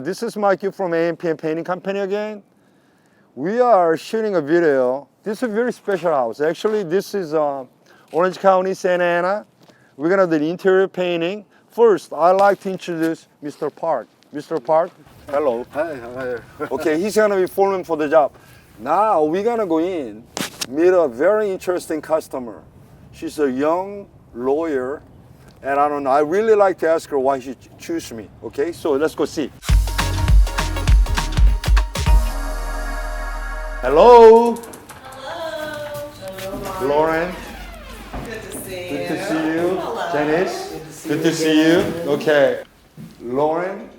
This is Mike Yoo from AMPM Painting Company again. We are shooting a video. This is a very special house. Actually, this is Orange County, Santa Ana. We're gonna do the interior painting. First, I'd like to introduce Mr. Park. Mr. Park, hello. Hi, how are you? Okay, he's gonna be foreman for the job. Now we're gonna go in, meet a very interesting customer. She's a young lawyer, and I don't know, I really like to ask her why she chose me. Okay, so let's go see. Hello. Hello. Lauren. Good to see you. Good to see you. Hello. Janice. Good to see you. Okay. Lauren,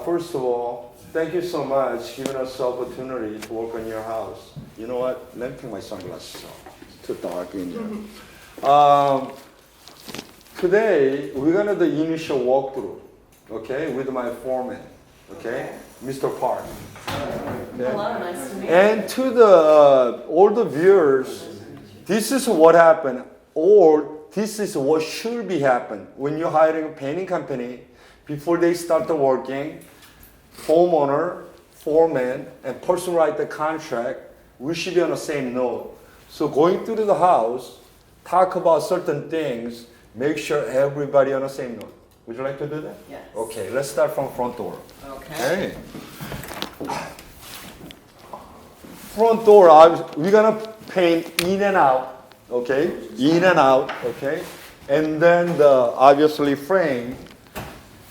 first of all, thank you so much giving us the opportunity to work on your house. You know what? Let me take my sunglasses off. It's too dark in here. Today, we're going to do the initial walkthrough, okay, with my foreman, okay, Mr. Park. Okay. Hello, nice to meet you. And to the all the viewers, this is what happened, or this is what should be happen when you're hiring a painting company. Before they start the working, homeowner, foreman, and person write the contract, we should be on the same note. So going through the house, talk about certain things, make sure everybody on the same note. Would you like to do that? Yes. Okay, let's start from front door. Okay. Front door, we're gonna paint in and out, okay? In and out, okay? And then the obviously frame.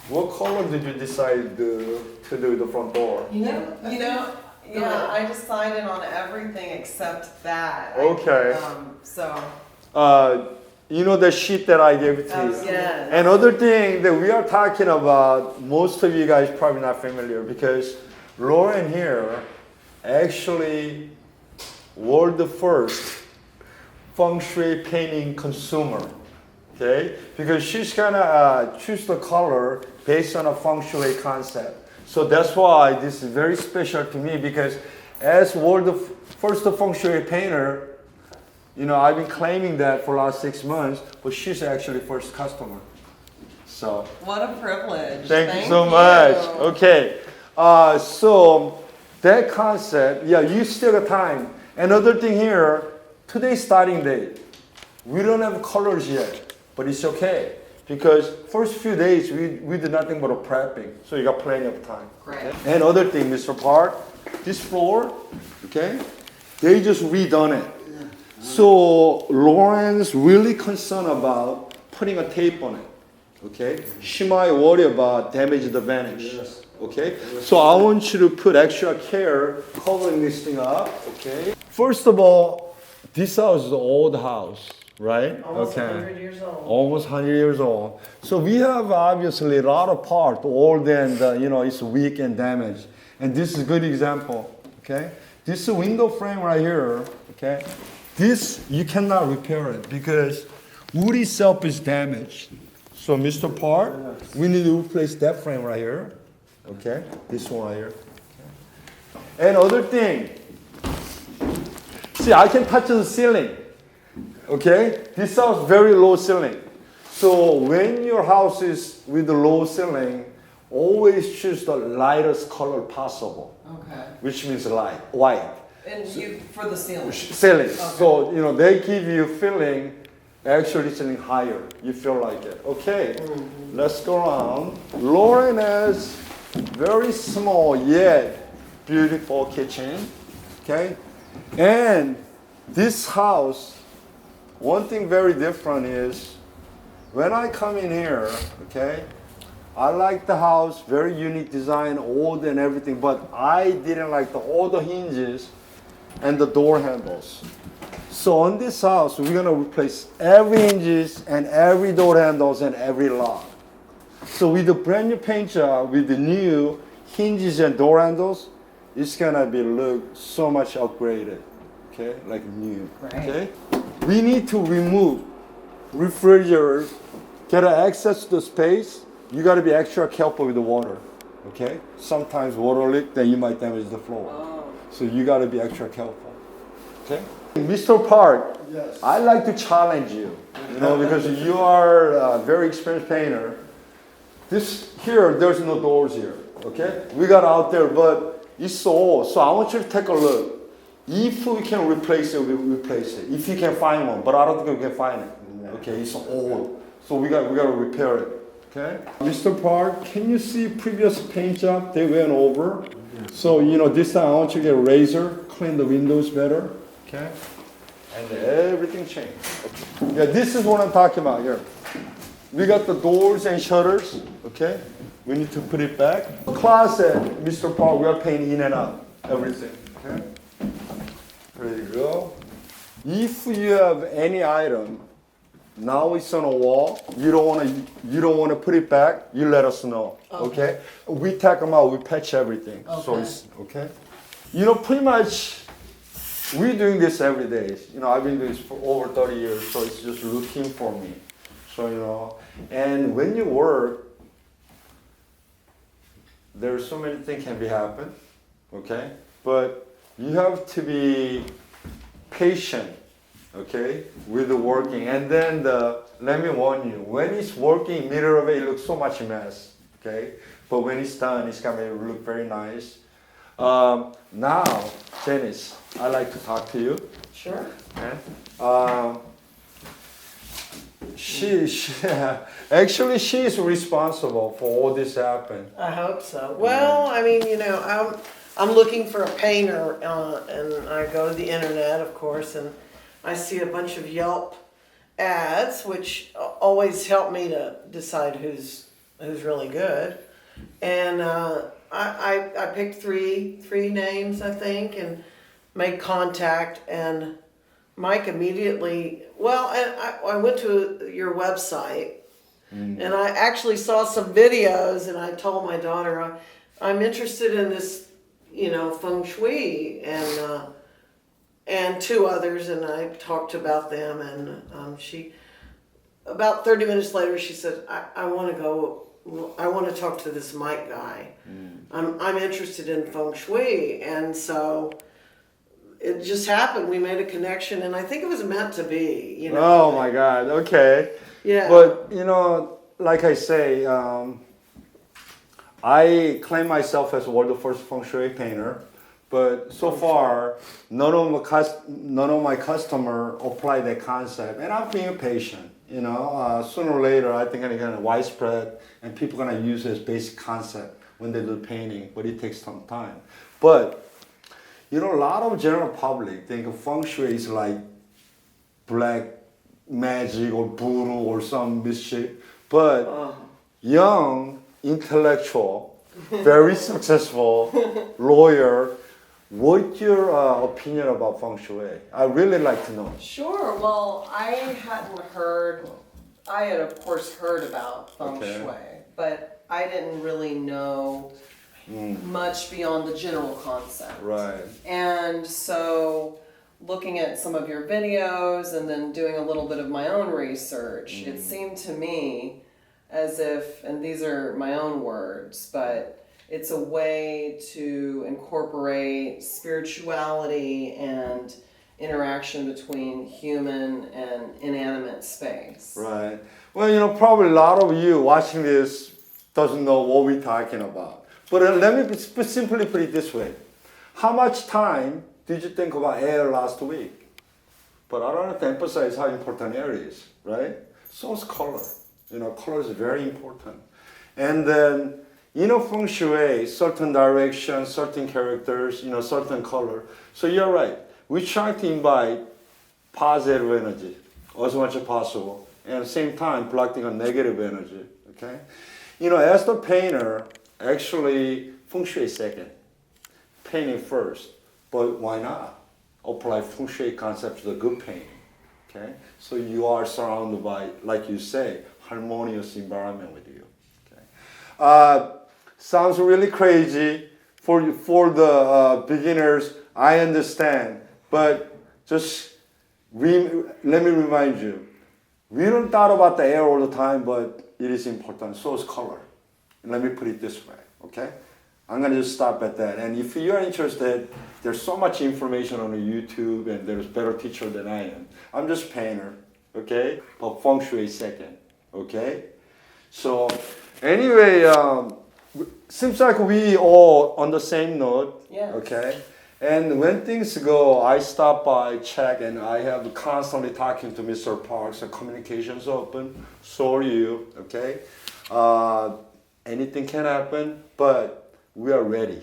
What color did you decide to do the front door? Yeah, I decided on everything except that. Okay. So, You know the sheet that I gave it to you. yes. Another thing that we are talking about, most of you guys probably not familiar because Lauren here actually was the first Feng-Shui painting consumer, okay? Because she's gonna choose the color based on a Feng-Shui concept. So that's why this is very special to me because as world the first Feng-Shui painter, you know, I've been claiming that for the last 6 months, but she's actually first customer. So what a privilege. thank you so much. Okay, so that concept, yeah, you still got time. Another thing here, today's starting date. We don't have colors yet, but it's okay because first few days we did nothing but a prepping, so you got plenty of time. Great. Okay? And other thing, Mr. Park, this floor, okay, they just redone it. So Lauren's really concerned about putting a tape on it, okay? She might worry about damage the vanish, okay? So I want you to put extra care covering this thing up, okay? First of all, this house is an old house, right? Almost 100 years old. Almost 100 years old. So we have obviously a lot of parts older and it's weak and damaged. And this is a good example, okay? This is a window frame right here, okay? This, you cannot repair it because wood itself is damaged. So Mr. Park, we need to replace that frame right here, okay? This one right here. Okay. And other thing, see, I can touch the ceiling. Okay, this house very low ceiling. So when your house is with the low ceiling, always choose the lightest color possible. Okay. Which means light, white. And you, for the ceiling. Ceiling. Okay. So they give you feeling actually ceiling higher. You feel like it. Okay, let's go around. Lauren has very small yet beautiful kitchen. Okay, and this house. One thing very different is when I come in here, okay, I like the house, very unique design, old and everything, but I didn't like all the hinges and the door handles. So on this house, we're gonna replace every hinges and every door handles and every lock. So with the brand new paint job, with the new hinges and door handles, it's gonna be look so much upgraded, okay, like new, okay? We need to remove refrigerator, get access to the space. You got to be extra careful with the water, okay? Sometimes water leak, then you might damage the floor. Oh. So you got to be extra careful, okay? Mr. Park, Yes. I like to challenge you, because you are a very experienced painter. This here, there's no doors here. Okay, we got out there, but it's so old. So I want you to take a look. If we can replace it, we replace it. If you can find one, but I don't think we can find it. Okay, it's old, so we got to repair it. Okay, Mr. Park, can you see previous paint job they went over? So this time I want you to get a razor, clean the windows better. Okay, and everything changed. Okay. Yeah, this is what I'm talking about here. We got the doors and shutters. Okay, we need to put it back. Closet, Mr. Park, we are painting in and out everything. Okay. There you go. If you have any item, now it's on a wall, you don't want to put it back, you let us know. Okay? We take them out, we patch everything. Okay. So it's okay. Pretty much we're doing this every day. I've been doing this for over 30 years, so it's just routine for me. So and when you work, there's so many things can be happen. Okay? But you have to be patient, okay, with the working. And then let me warn you, when it's working, middle of it, it looks so much mess, okay? But when it's done, it's gonna look very nice. Now, Janice, I'd like to talk to you. Sure. Okay? Actually, she is responsible for all this happen. I hope so. Well, I mean, I'm looking for a painter, and I go to the internet, of course, and I see a bunch of Yelp ads, which always help me to decide who's really good. And I picked three names, I think, and made contact. And Mike immediately, I went to your website, and I actually saw some videos, and I told my daughter, I'm interested in this, Feng-Shui, and two others, and I talked about them, and she, about 30 minutes later, she said, I want to talk to this Mike guy. I'm interested in Feng Shui, and so it just happened. We made a connection, and I think it was meant to be. Oh my God! Okay. Yeah. But like I say, I claim myself as world's first Feng Shui painter, but so far none of my customer apply that concept, and I'm being patient. Sooner or later I think I'm gonna widespread, and people are gonna use it as basic concept when they do painting, but it takes some time. But a lot of general public think of Feng Shui is like black magic or voodoo or some mischief, but young, intellectual, very successful lawyer, what's your opinion about Feng Shui? I really like to know. Sure. Well, I had of course heard about Feng Shui, but I didn't really know much beyond the general concept. Right. And so looking at some of your videos and then doing a little bit of my own research, it seemed to me as if, and these are my own words, but it's a way to incorporate spirituality and interaction between human and inanimate space. Right. Well, probably a lot of you watching this doesn't know what we're talking about. But let me simply put it this way. How much time did you think about air last week? But I don't have to emphasize how important air is, right? So is color. Color is very important. And then, Feng Shui, certain direction, certain characters, certain color. So you're right. We try to invite positive energy as much as possible. And at the same time, blocking a negative energy, okay? As the painter, actually, Feng Shui is second. Painting first. But why not apply Feng Shui concept to the good painting, okay? So you are surrounded by, like you say, harmonious environment with you, okay? Sounds really crazy for the beginners, I understand. But just let me remind you, we don't thought about the air all the time, but it is important. So is color. And let me put it this way, okay? I'm gonna just stop at that. And if you're interested, there's so much information on the YouTube, and there's better teacher than I am. I'm just painter, okay? But Feng Shui second, okay? So anyway, seems like we all on the same note. Yes. Okay. And when things go, I stop by, check, and I have constantly talking to Mr. Parks, and communications open. So are you, okay? Anything can happen, but we are ready,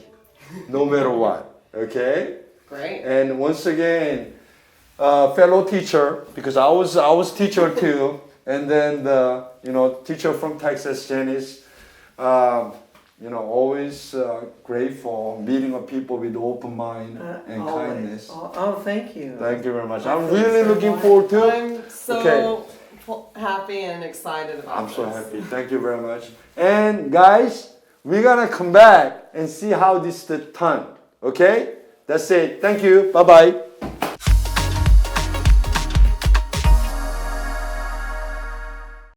no matter what, okay? Great. And once again, fellow teacher, because I was teacher too, and then the teacher from Texas, Janice. Always grateful meeting of people with open mind and Always. kindness. Oh, thank you. Thank you very much. I I'm feel really so looking much. forward to. I'm so happy and excited about I'm this. so happy. Thank you very much. And guys, we're gonna come back and see how this is done. Okay? That's it. Thank you. Bye bye.